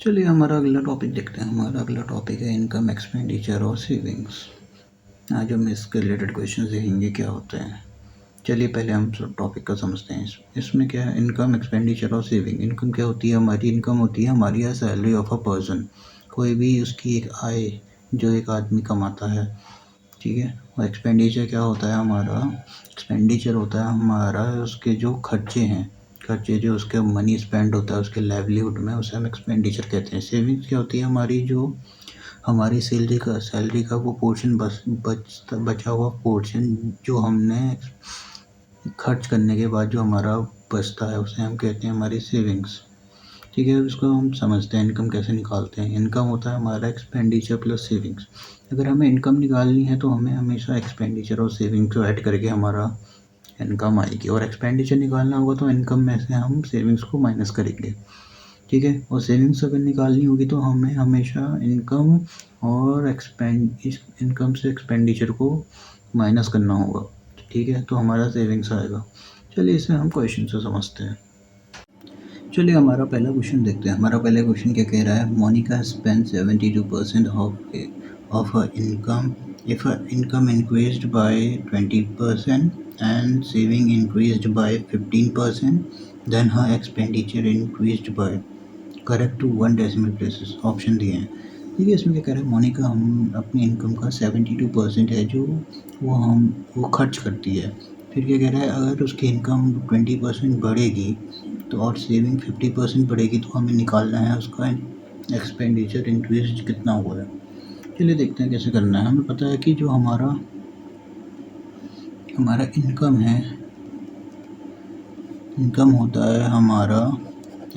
चलिए हमारा अगला टॉपिक देखते हैं। हमारा अगला टॉपिक है इनकम, एक्सपेंडिचर और सेविंग्स। आज हम इसके रिलेटेड क्वेश्चन देखेंगे क्या होते हैं। चलिए पहले हम टॉपिक का समझते हैं। इसमें क्या है, इनकम, एक्सपेंडिचर और सेविंग। इनकम क्या होती है हमारी? इनकम होती है हमारी सैलरी ऑफ अ पर्सन, कोई भी उसकी एक आय जो एक आदमी कमाता है, ठीक है। और एक्सपेंडिचर क्या होता है हमारा? एक्सपेंडिचर होता है हमारा उसके जो खर्चे हैं, खर्चे जो उसके मनी स्पेंड होता है उसके लाइवलीहुड में, उसे हम एक्सपेंडिचर कहते हैं। सेविंग्स क्या होती है हमारी? जो हमारी सैलरी का वो पोर्शन बचा हुआ पोर्शन जो हमने खर्च करने के बाद जो हमारा बचता है उसे हम कहते हैं हमारी सेविंग्स, ठीक है। इसको हम समझते हैं इनकम कैसे निकालते हैं। इनकम होता है हमारा एक्सपेंडिचर प्लस सेविंग्स। अगर हमें इनकम निकालनी है तो हमें हमेशा एक्सपेंडिचर और सेविंग को ऐड करके हमारा इनकम आएगी, और एक्सपेंडिचर निकालना होगा तो इनकम में से हम सेविंग्स को माइनस करेंगे, ठीक है। और सेविंग्स अगर निकालनी होगी तो हमें हमेशा इनकम और इनकम से एक्सपेंडिचर को माइनस करना होगा, ठीक है। तो हमारा सेविंग्स आएगा। चलिए इसे हम क्वेश्चन से समझते हैं। चलिए हमारा पहला क्वेश्चन देखते हैं। हमारा पहला क्वेश्चन क्या कह रहा है? Monica spend 72% of her income if her income increased by 20% and saving increased by 15%, then her expenditure increased by, correct to 1 decimal places. Option दिए हैं, ठीक है। इसमें क्या कह रहा है, मोनिका हम अपनी इनकम का 72% है जो वो खर्च करती है। फिर क्या कह रहा है, अगर उसकी इनकम 20% बढ़ेगी तो और सेविंग 50% बढ़ेगी तो हमें निकालना है उसका एक्सपेंडिचर इंक्रीज कितना हुआ है। चलिए देखते हैं कैसे करना है। हमें पता है कि जो हमारा इनकम है, इनकम होता है हमारा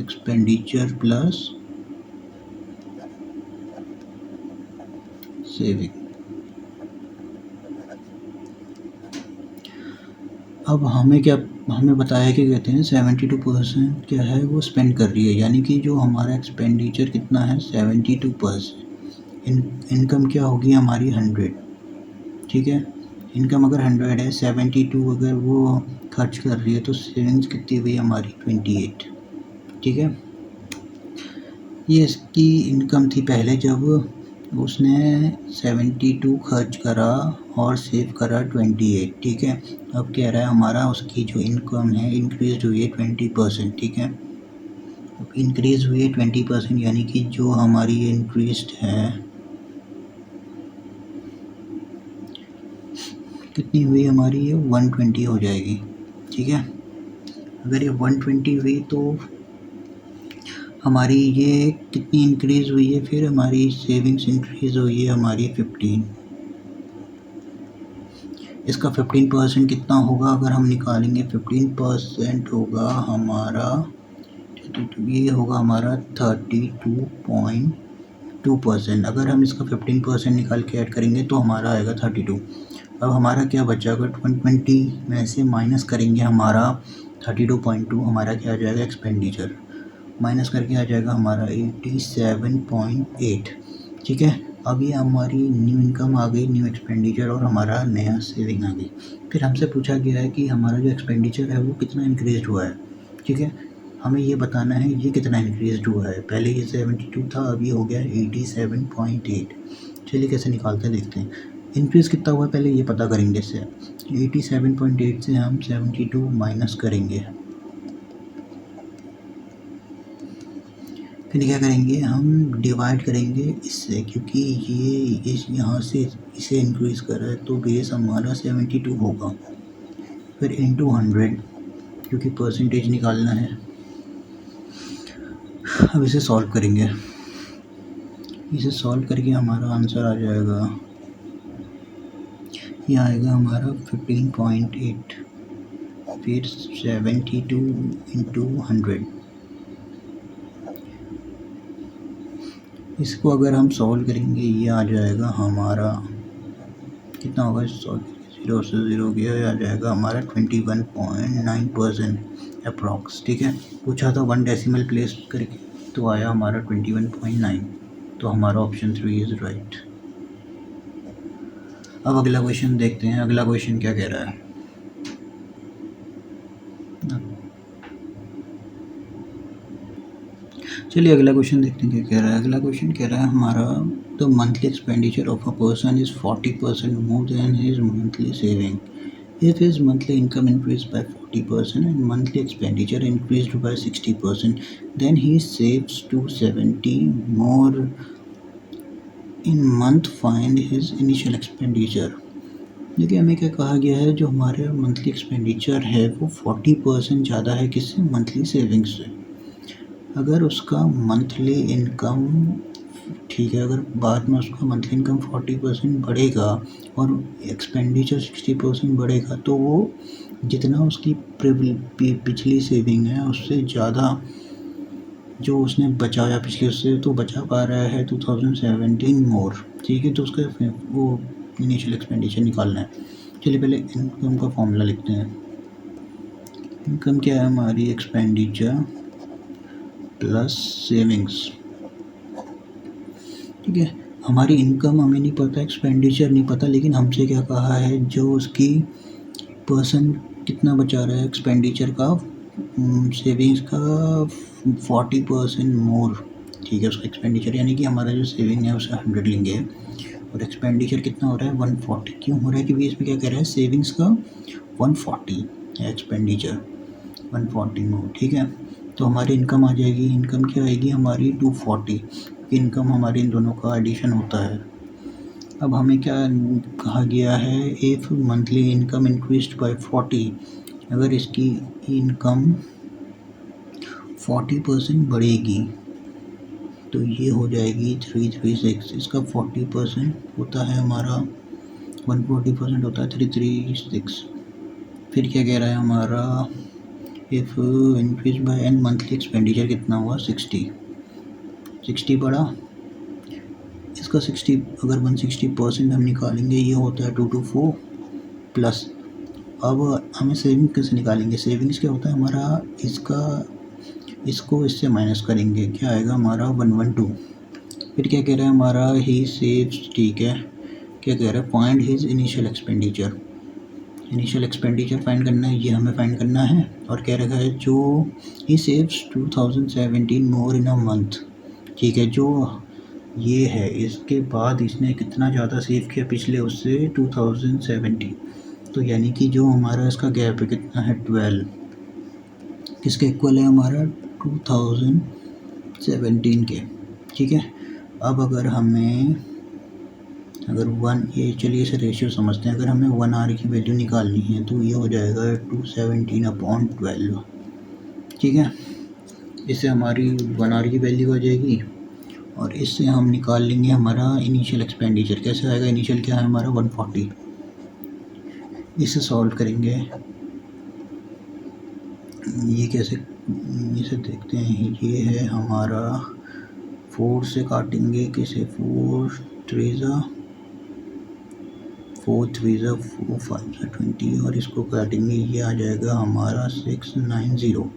एक्सपेंडिचर प्लस सेविंग। अब हमें बताया कि कहते हैं 72% क्या है वो स्पेंड कर रही है, यानी कि जो हमारा एक्सपेंडिचर कितना है 72%। इनकम क्या होगी हमारी 100, ठीक है। इनकम अगर 100 है, 72 अगर वो खर्च कर रही है तो सेविंग्स कितनी हुई हमारी 28, ठीक है। ये इसकी इनकम थी पहले जब उसने 72 खर्च करा और सेव करा 28, ठीक है। अब कह रहा है हमारा उसकी जो इनकम है इंक्रीज हुई है 20%, ठीक है। अब इंक्रीज हुई है 20%, यानी कि जो हमारी ये इंक्रीज है कितनी हुई हमारी? ये 120 हो जाएगी, ठीक है। अगर ये 120 हुई तो हमारी ये कितनी इंक्रीज हुई है? फिर हमारी सेविंग्स इंक्रीज हुई है हमारी 15। इसका 15% कितना होगा अगर हम निकालेंगे? 15% होगा हमारा, ये होगा हमारा 32.2%। अगर हम इसका 15% निकाल के ऐड करेंगे तो हमारा आएगा 32। अब हमारा क्या बचा? अगर 120 में से माइनस करेंगे हमारा 32.2, हमारा क्या आ जाएगा? एक्सपेंडिचर माइनस करके आ जाएगा हमारा 87.8, ठीक है। अब ये हमारी न्यू इनकम आ गई, न्यू एक्सपेंडिचर और हमारा नया सेविंग आ गई। फिर हमसे पूछा गया है कि हमारा जो एक्सपेंडिचर है वो कितना इंक्रीज हुआ है, ठीक है। हमें ये बताना है ये कितना इंक्रीज हुआ है। पहले ये 72 था, अब ये हो गया 87.8। चलिए कैसे निकालते हैं देखते हैं। इंक्रीज़ कितना हुआ है पहले ये पता करेंगे। इससे 87.8 से हम 72 माइनस करेंगे, फिर क्या करेंगे? हम डिवाइड करेंगे इससे, क्योंकि ये यहाँ से इसे इंक्रीज कर रहा है तो बेस हमारा 72 होगा। फिर इंटू 100, क्योंकि परसेंटेज निकालना है। अब इसे सॉल्व करेंगे, इसे सॉल्व करके हमारा आंसर आ जाएगा, ये आएगा हमारा 15.8, फिर 72 इंटू 100। इसको अगर हम सॉल्व करेंगे ये आ जाएगा हमारा कितना होगा? सॉल्व 0 से 0 गया, आ जाएगा हमारा 21.9% अप्रॉक्स, ठीक है। पूछा था 1 डेसिमल प्लेस करके तो आया हमारा 21.9, तो हमारा ऑप्शन 3 इज़ राइट। अब अगला क्वेश्चन देखते हैं। अगला क्वेश्चन क्या कह रहा है? चलिए अगला क्वेश्चन देखते हैं क्या कह रहा है। अगला क्वेश्चन कह रहा है हमारा the monthly expenditure of a person is 40% more than his monthly saving. If his monthly income increased by 40% and monthly expenditure increased by 60%, then he saves 270 more in month. Find his initial expenditure. देखिए हमें क्या कहा गया है, जो हमारे monthly expenditure है वो 40% ज़्यादा है किससे, मंथली सेविंग्स से। अगर उसका मंथली इनकम ठीक है, अगर बाद में उसका मंथली इनकम 40% बढ़ेगा और एक्सपेंडिचर 60% बढ़ेगा तो वो जितना उसकी पिछली सेविंग है उससे ज़्यादा जो उसने बचाया पिछले उससे तो बचा पा रहा है 2017 मोर। ठीक है, तो उसका वो इनिशियल एक्सपेंडिचर निकालना है। चलिए पहले इनकम का फॉर्मूला लिखते हैं। इनकम क्या है हमारी, एक्सपेंडिचर प्लस सेविंग्स। ठीक है, हमारी इनकम हमें नहीं पता, एक्सपेंडिचर नहीं पता, लेकिन हमसे क्या कहा है, जो उसकी पर्सन कितना बचा रहा है एक्सपेंडिचर का, सेविंग्स का 40% मोर। ठीक है, उसका एक्सपेंडिचर यानी कि हमारा जो सेविंग है उसे 100 लेंगे और एक्सपेंडिचर कितना हो रहा है 140। क्यों हो रहा है, क्योंकि इसमें क्या कह रहा है, सेविंग्स का 140 है, एक्सपेंडिचर 140 मोर। ठीक है, तो हमारी इनकम आ जाएगी, इनकम क्या आएगी हमारी 240। इनकम हमारे इन दोनों का एडिशन होता है। अब हमें क्या कहा गया है, if monthly income increased by 40, अगर इसकी इनकम 40% बढ़ेगी तो ये हो जाएगी 336। इसका 40% होता है हमारा 140% होता है 336। फिर क्या कह रहा है हमारा, if increase by N monthly expenditure कितना हुआ 60 बढ़ा। इसका 60 अगर 160% हम निकालेंगे ये होता है 224 प्लस। अब हमें सेविंग कैसे निकालेंगे, सेविंग्स क्या होता है हमारा, इसको इससे माइनस करेंगे, क्या आएगा हमारा 112। फिर क्या कह रहा है हमारा, ही सेव्स। ठीक है, क्या कह रहा है, find his initial expenditure. Initial expenditure find करना है, ये हमें फाइंड करना है। और कह रखा है जो ही saves 2017 more in a month. ठीक है, जो ये है इसके बाद इसने कितना ज़्यादा सेव किया पिछले उससे 2017, तो यानी कि जो हमारा इसका गैप है कितना है 12, किसके इक्वल है हमारा 2017 के। ठीक है, अब अगर हमें ये चलिए इसे रेशियो समझते हैं। अगर हमें 1 आवर की वैल्यू निकालनी है तो ये हो जाएगा 217/12। ठीक है, इससे हमारी 1 आवर की वैल्यू आ जाएगी और इससे हम निकाल लेंगे हमारा इनिशियल एक्सपेंडिचर। कैसे आएगा, इनिशियल क्या है हमारा 140। इसे सॉल्व करेंगे, ये कैसे, इसे देखते हैं। ये है हमारा 4 से काटेंगे, किसे 4 3 4 5 20 और इसको काटेंगे, ये आ जाएगा हमारा 690।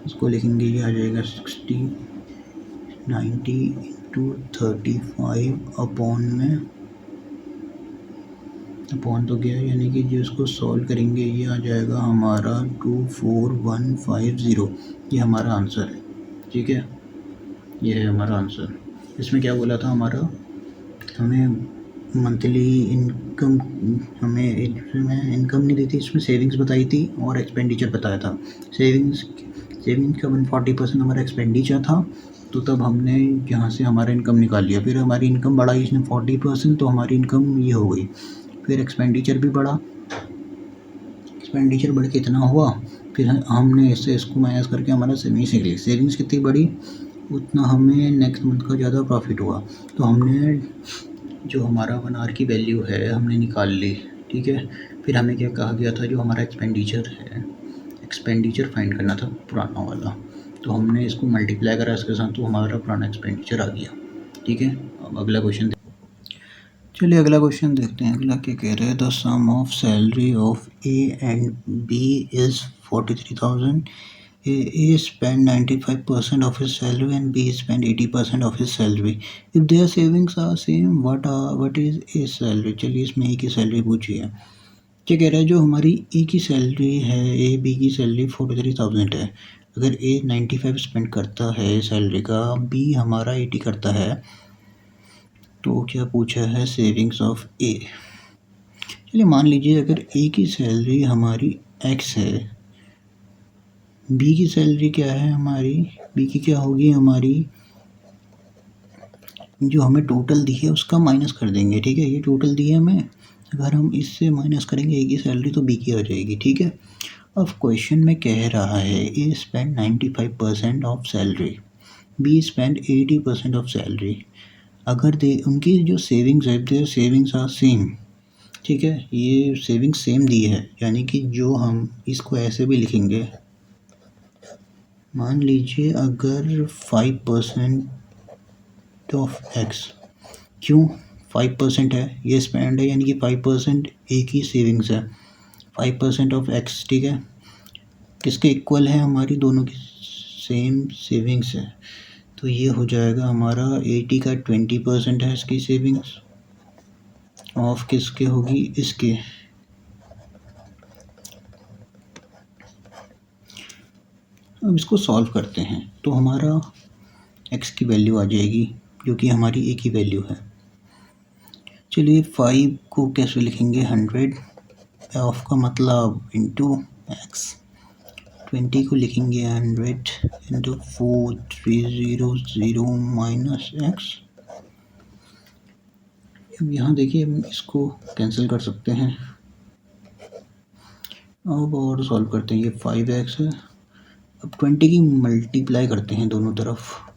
इसको लिखेंगे, ये आ जाएगा 60 90 इंटू 35 अपॉन तो गया, यानी कि जो इसको सॉल्व करेंगे ये आ जाएगा हमारा 24150। ये हमारा आंसर है। ठीक है, ये है हमारा आंसर। इसमें क्या बोला था हमारा, हमें मंथली इनकम, हमें इसमें इनकम नहीं दी थी, इसमें सेविंग्स बताई थी और एक्सपेंडिचर बताया था। सेविंग्स का 140% हमारा एक्सपेंडिचर था, तो तब हमने यहाँ से हमारा इनकम निकाल लिया। फिर हमारी इनकम बढ़ाई इसने 40%, तो हमारी इनकम ये हो गई। फिर एक्सपेंडिचर भी बढ़ा, एक्सपेंडिचर बढ़ के इतना हुआ, फिर हमने इससे इसको माइनस करके हमारा सेविंग्स निकली। सेविंग्स कितनी बढ़ी उतना हमें नेक्स्ट मंथ का ज़्यादा प्रॉफिट हुआ, तो हमने जो हमारा 1 आवर की वैल्यू है हमने निकाल ली। ठीक है, फिर हमें क्या कहा गया था, जो हमारा एक्सपेंडिचर है, एक्सपेंडिचर फाइंड करना था पुराना वाला, तो हमने इसको मल्टीप्लाई करा इसके साथ, तो हमारा पुराना एक्सपेंडिचर आ गया। ठीक है, अब अगला क्वेश्चन, चलिए अगला क्वेश्चन देखते हैं। अगला क्या कह रहे हैं, the sum of salary of A and B is 43,000। A spent 95% of his salary and B spent 80% of his salary. If their savings are same, what is A salary? चलिए इसमें ए की सैलरी पूछी है। क्या कह रहा है, जो हमारी ए की सैलरी है, ए बी की सैलरी 43,000 है अगर ए 95 स्पेंड करता है सैलरी का, बी हमारा 80 करता है, तो क्या पूछा है सेविंग्स ऑफ ए। चलिए मान लीजिए अगर ए की सैलरी हमारी एक्स है, बी की सैलरी क्या है हमारी, बी की क्या होगी हमारी, जो हमें टोटल दी है उसका माइनस कर देंगे, ठीक है। ये टोटल दी है हमें, अगर हम इससे माइनस करेंगे ए की सैलरी तो बी की आ जाएगी, ठीक है। अब क्वेश्चन में कह रहा है A spend 95% of salary, B spend 80% of salary. अगर दे उनकी जो सेविंग्स है, देयर सेविंग्स आर सेम, ठीक है, ये सेविंग्स सेम दी है, यानी कि जो हम इसको ऐसे भी लिखेंगे, मान लीजिए अगर 5% ऑफ एक्स, क्यों 5% है, ये स्पेंड है, यानी कि 5% एक ही सेविंग्स है, 5% ऑफ एक्स, ठीक है, किसके इक्वल है, हमारी दोनों की सेम सेविंग्स है, तो ये हो जाएगा हमारा 80 का 20% है इसकी सेविंग्स, ऑफ किसके होगी, इसके। अब इसको सॉल्व करते हैं तो हमारा एक्स की वैल्यू आ जाएगी जो कि हमारी ए की वैल्यू है। चलिए 5 को कैसे लिखेंगे, 100 ऑफ का मतलब इंटू एक्स, 20 को लिखेंगे 100 इंटू 4300 माइनस एक्स। अब यहाँ देखिए हम इसको कैंसिल कर सकते हैं, अब और सॉल्व करते हैं, ये 5x है, अब 20 की मल्टीप्लाई करते हैं दोनों तरफ,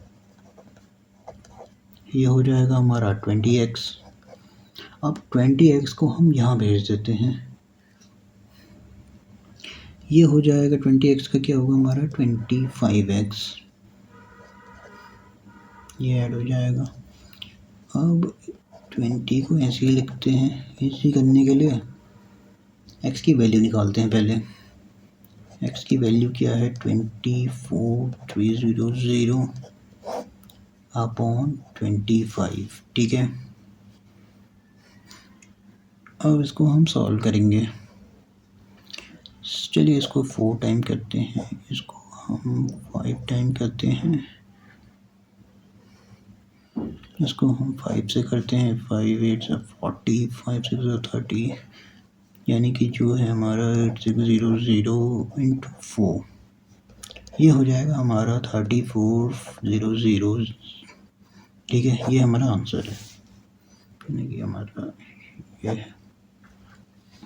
ये हो जाएगा हमारा 20x। अब 20x को हम यहाँ भेज देते हैं, ये हो जाएगा 20x का क्या होगा हमारा 25x, ये ऐड हो जाएगा। अब 20 को ऐसे ही लिखते हैं, ऐसे करने के लिए x की वैल्यू निकालते हैं पहले, x की वैल्यू क्या है 24300 अपॉन 25, ठीक है। अब इसको हम सॉल्व करेंगे, चलिए इसको 4 टाइम करते हैं, इसको हम 5 टाइम करते हैं, इसको हम 5 से करते हैं, 5 8 से 40, 5 6 से 30, यानी कि जो है हमारा 8600 इंटू 4, ये हो जाएगा हमारा 3400, ठीक है, ये हमारा आंसर है, यानी कि हमारा ये है,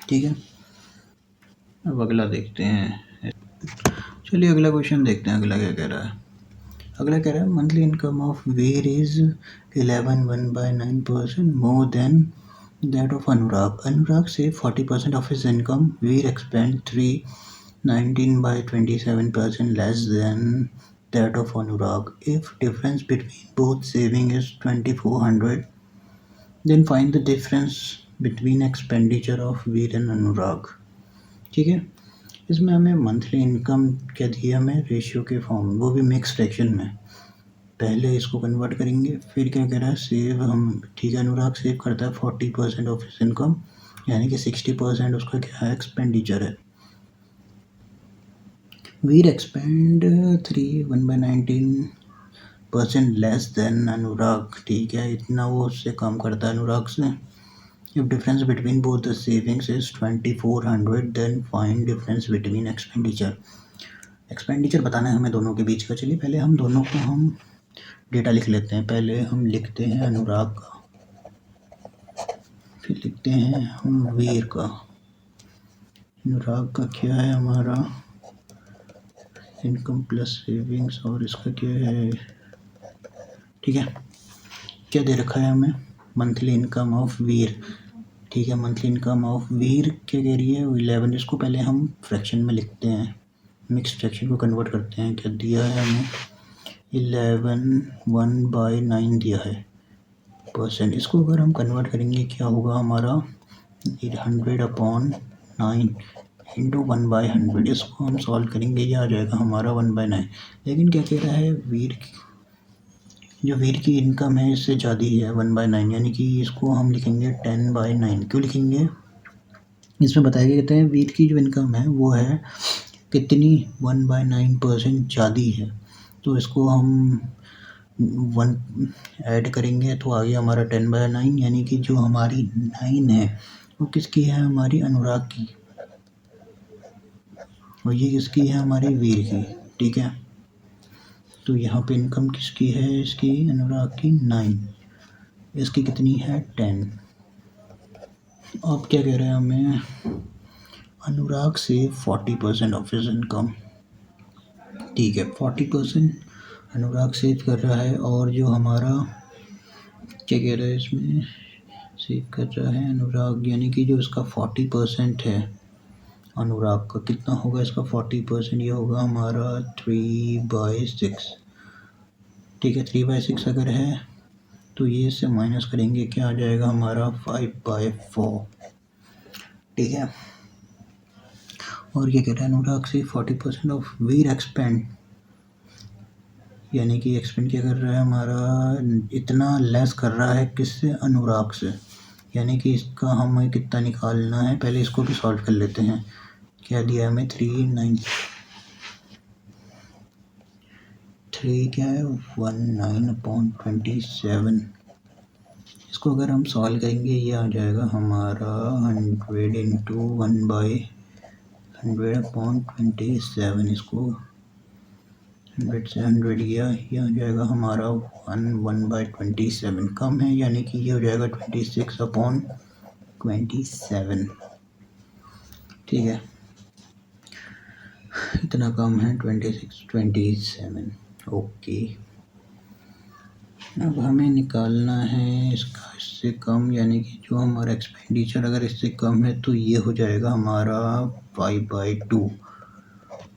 ठीक है। अब अगला देखते हैं, चलिए अगला क्वेश्चन देखते हैं, अगला क्या कह रहा है। अगला कह रहा है monthly income of Veer is 11.9% more than that of Anurag. Anurag से 40% of his income, Veer expend 319/27% less than that of Anurag. If difference between both saving is 2400, then find the difference between expenditure of Veer and Anurag, ठीक है। इसमें हमें मंथली इनकम क्या दी है, हमें ratio के form, वो भी मिक्स फ्रैक्शन में। पहले इसको कन्वर्ट करेंगे, फिर क्या कह रहा है सेव हम, ठीक है, अनुराग सेव करता है 40% ऑफ हिज इनकम, यानी कि 60% उसका क्या है एक्सपेंडिचर है। वीर एक्सपेंड 1/19% लेस देन अनुराग, ठीक है, इतना वो उससे कम करता है अनुराग से। If difference between both the savings is 2400, then find difference between expenditure. Expenditure बताना है हमें दोनों के बीच का। चलिए पहले हम दोनों को हम डेटा लिख लेते हैं, पहले हम लिखते हैं अनुराग का, फिर लिखते हैं हम वीर का। अनुराग का क्या है हमारा इनकम प्लस सेविंग्स, और इसका क्या है, ठीक है, क्या दे रखा है हमें मंथली इनकम ऑफ वीर, ठीक है, मंथली इनकम ऑफ वीर क्या कह रही है 11। इसको पहले हम फ्रैक्शन में लिखते हैं, मिक्स फ्रैक्शन को कन्वर्ट करते हैं, क्या दिया है हमें 11 1/9 दिया है परसेंट। इसको अगर हम कन्वर्ट करेंगे क्या होगा हमारा 100/9 इंटू 1/100, इसको हम सॉल्व करेंगे, ये आ जाएगा हमारा 1/9। लेकिन क्या कह रहा है वीर की, जो वीर की इनकम है इससे ज़्यादा ही है 1/9, यानी कि इसको हम लिखेंगे 10/9। क्यों लिखेंगे, इसमें बताया गया कहते हैं वीर की जो इनकम है वो है कितनी 1/9% ज़्यादा है, तो इसको हम 1 ऐड करेंगे तो आ गया हमारा 10/9, यानी कि जो हमारी 9 है वो किसकी है, हमारी अनुराग की, और ये किसकी है, हमारी वीर की। ठीक है, तो यहाँ पे इनकम किसकी है, इसकी अनुराग की 9, इसकी कितनी है 10। अब क्या कह रहे हैं हमें, अनुराग से 40% ऑफ हिज इनकम। ठीक है, 40% अनुराग सेव कर रहा है, और जो हमारा क्या कह रहा है इसमें, सेव कर रहा है अनुराग, यानी कि जो इसका 40% है अनुराग का, कितना होगा इसका 40%, ये होगा हमारा 3/6। ठीक है, 3/6 अगर है तो ये इससे माइनस करेंगे, क्या आ जाएगा हमारा 5/4। ठीक है, और ये कह रहा है अनुराग से 40% ऑफ वीर एक्सपेंड, यानी कि एक्सपेंड क्या कर रहा है हमारा, इतना लेस कर रहा है किससे, अनुराग से, यानी कि इसका हमें कितना निकालना है, पहले इसको भी सॉल्व कर लेते हैं। क्या दिया हमें 3 क्या है 19/27, इसको अगर हम सॉल्व करेंगे ये आ जाएगा हमारा 100 इंटू 1/100/27, इसको 100 से 100 गया, ये आ जाएगा हमारा 1/27 कम है, यानी कि ये हो जाएगा 26/27। ठीक है, इतना कम है 26/27। ओके, अब हमें निकालना है इसका इससे कम, यानी कि जो हमारा एक्सपेंडिचर अगर इससे कम है तो ये हो जाएगा हमारा 5/2,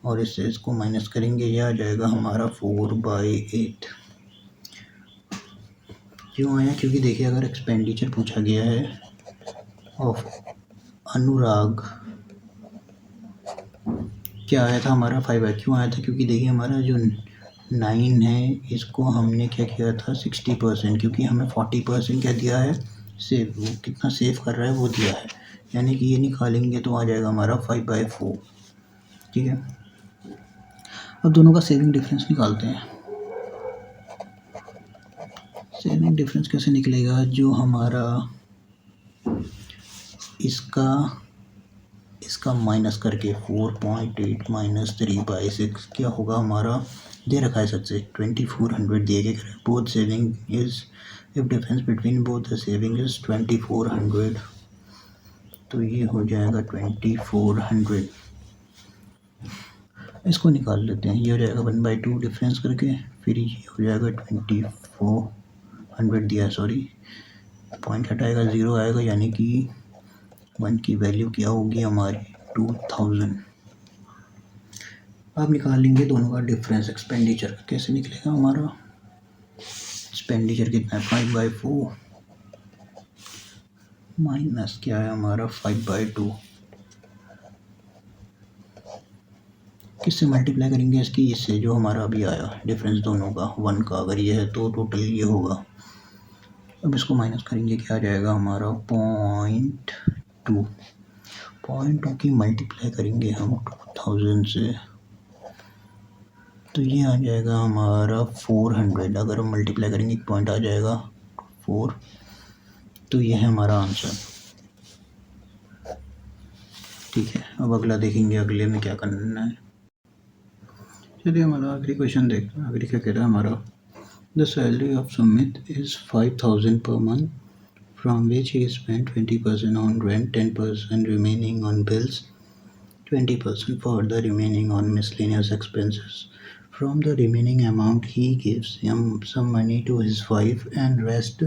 और इससे इसको माइनस करेंगे, ये आ जाएगा हमारा 4/8। क्यों आया, क्योंकि देखिए अगर एक्सपेंडिचर पूछा गया है ऑफ अनुराग, क्या आया था हमारा 5, क्यों आया था, क्योंकि देखिए हमारा जो 9 है इसको हमने क्या किया था 60%, क्योंकि हमें 40% क्या दिया है सेव, वो कितना सेव कर रहा है वो दिया है, यानी कि ये निकालेंगे तो आ जाएगा हमारा 5/4। ठीक है, अब दोनों का सेविंग डिफरेंस निकालते हैं। सेविंग डिफरेंस कैसे निकलेगा, जो हमारा इसका माइनस करके 4.8 माइनस 3/6 क्या होगा हमारा, दे रखा है सबसे 2400 दिए गए, both saving is, if difference between both the saving is 2400, तो ये हो जाएगा 2400। इसको निकाल लेते हैं, ये हो जाएगा 1/2 डिफरेंस करके, फिर ये हो जाएगा 2400 दिया, सॉरी पॉइंट हटाएगा 0 आएगा, यानी कि 1 की वैल्यू क्या होगी हमारी 2000। अब निकालेंगे दोनों का डिफरेंस एक्सपेंडिचर का, कैसे निकलेगा हमारा, एक्सपेंडिचर कितना है 5/4 माइनस क्या है हमारा 5/2, किससे मल्टीप्लाई करेंगे इसकी, इससे जो हमारा अभी आया डिफरेंस दोनों का 1 का, अगर ये है तो टोटल ये होगा। अब इसको माइनस करेंगे, क्या आ जाएगा हमारा 0.2 की मल्टीप्लाई करेंगे हम 2000 से, तो ये आ जाएगा हमारा 400, अगर हम मल्टीप्लाई करेंगे एक पॉइंट आ जाएगा 4, तो ये है हमारा आंसर। ठीक है, अब अगला देखेंगे, अगले में क्या करना है। चलिए हमारा आखिरी क्वेश्चन देखते हैं, आखिरी क्या कह रहा है हमारा, the salary of Sumit is 5000 per month, from which he spend 20% on rent, 10% remaining on bills, 20% for the remaining on miscellaneous expenses. From the remaining amount, he gives him some money to his wife, and rest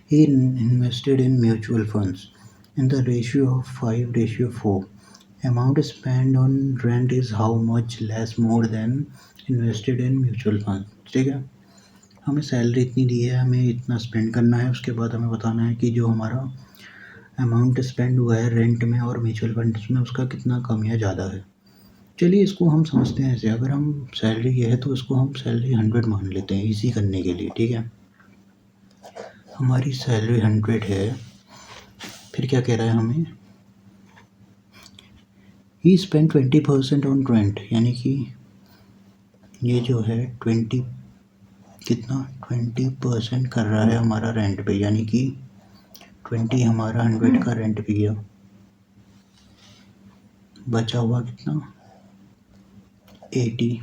he invested in mutual funds in the ratio of 5/4. Amount spent on rent is how much less more than invested in mutual funds. ठीक है, हमें salary इतनी दी है, हमें इतना spend करना है, उसके बाद हमें बताना है कि जो हमारा अमाउंट स्पेंड हुआ है रेंट में और म्यूचुअल फंड्स में उसका कितना कम या ज़्यादा है। चलिए इसको हम समझते हैं ऐसे, अगर हम सैलरी ये है तो इसको हम सैलरी 100 मान लेते हैं इजी करने के लिए। ठीक है, हमारी सैलरी 100 है, फिर क्या कह रहा है हमें, ही स्पेंड 20% ऑन रेंट, यानी कि ये जो है 20% कर रहा है हमारा रेंट पे, यानी कि 20 हमारा 100 का रेंट भी गया, बचा हुआ कितना 80,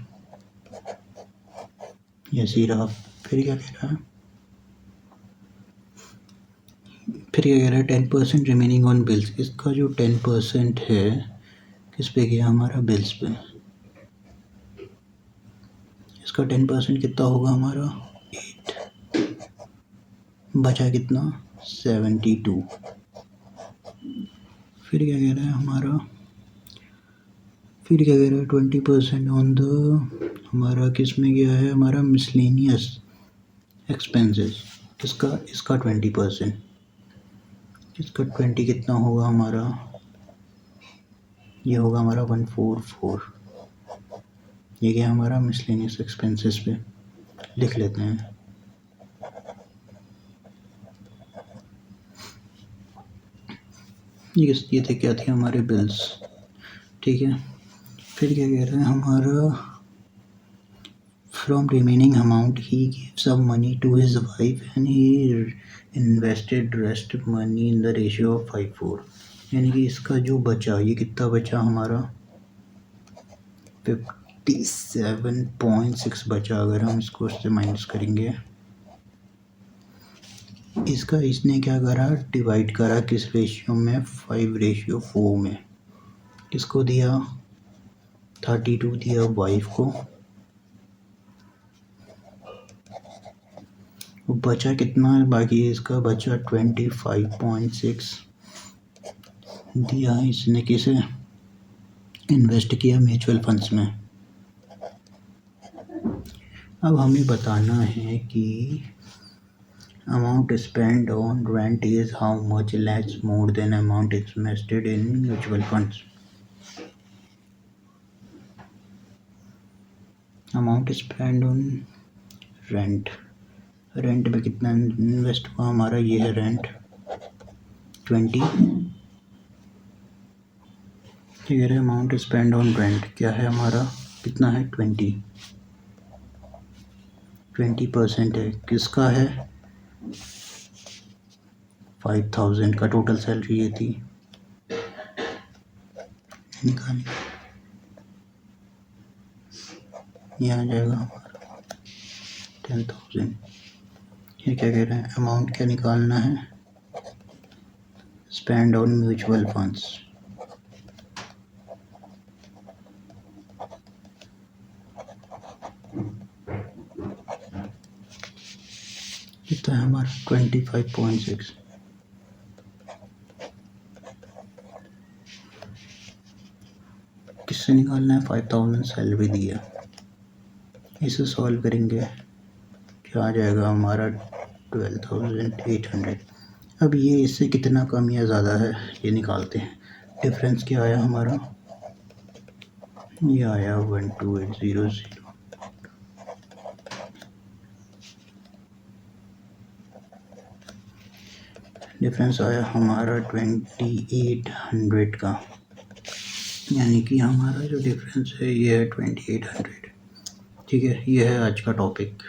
ऐसे ही रहा। फिर क्या कह रहा है, 10% रिमेनिंग ऑन बिल्स। इसका जो 10% है किस पे गया, हमारा बिल्स पे। इसका 10% कितना होगा हमारा 8, बचा कितना 72। फिर क्या कह रहा है हमारा, 20% ऑन द, हमारा किस में गया है, हमारा मिसलेनियस एक्सपेंसेस। इसका 20%, इसका 20 कितना होगा हमारा, ये होगा हमारा 144। ये क्या हमारा मिसलेनियस एक्सपेंसेस पे लिख लेते हैं। ये थे क्या थे हमारे बिल्स, ठीक है। फिर क्या कह रहे हैं हमारा, from remaining amount he give some money to his wife and he invested rest money in the ratio of 5:4, यानी कि इसका जो बचा, ये कितना बचा हमारा 57.6 बचा। अगर हम इसको उससे माइनस करेंगे, इसका इसने क्या करा, डिवाइड करा किस रेशियो में, 5:4 में। किसको दिया 32 दिया वाइफ को, बचा कितना है बाकी, इसका बचा 25.6 दिया इसने किसे, इन्वेस्ट किया म्यूचुअल फंड्स में। अब हमें बताना है कि amount spend on rent is how much less more than amount invested in mutual funds. Amount spend on rent, rent पे कितना इन्वेस्ट हुआ हमारा, ये है रेंट 20, ठीक है। अमाउंट स्पेंड ऑन रेंट क्या है हमारा, कितना है 20% है, किसका है 5000 का, टोटल सैलरी ये थी। निकाल, ये आ जाएगा हमारा 10,000। ये क्या कह रहे हैं, अमाउंट क्या निकालना है, स्पेंड ऑन म्यूचुअल फंड्स। कितना है हमारा 25.6। किससे निकालना है, 5000 सैलरी दिया। इसे सॉल्व करेंगे, क्या आ जाएगा हमारा 12,800। अब ये इससे कितना कम या ज़्यादा है ये निकालते हैं। डिफरेंस क्या आया हमारा, ये आया 12800। डिफरेंस आया हमारा 2800 का, यानी कि हमारा जो डिफरेंस है ये है 2800। ठीक है, ये है आज का टॉपिक।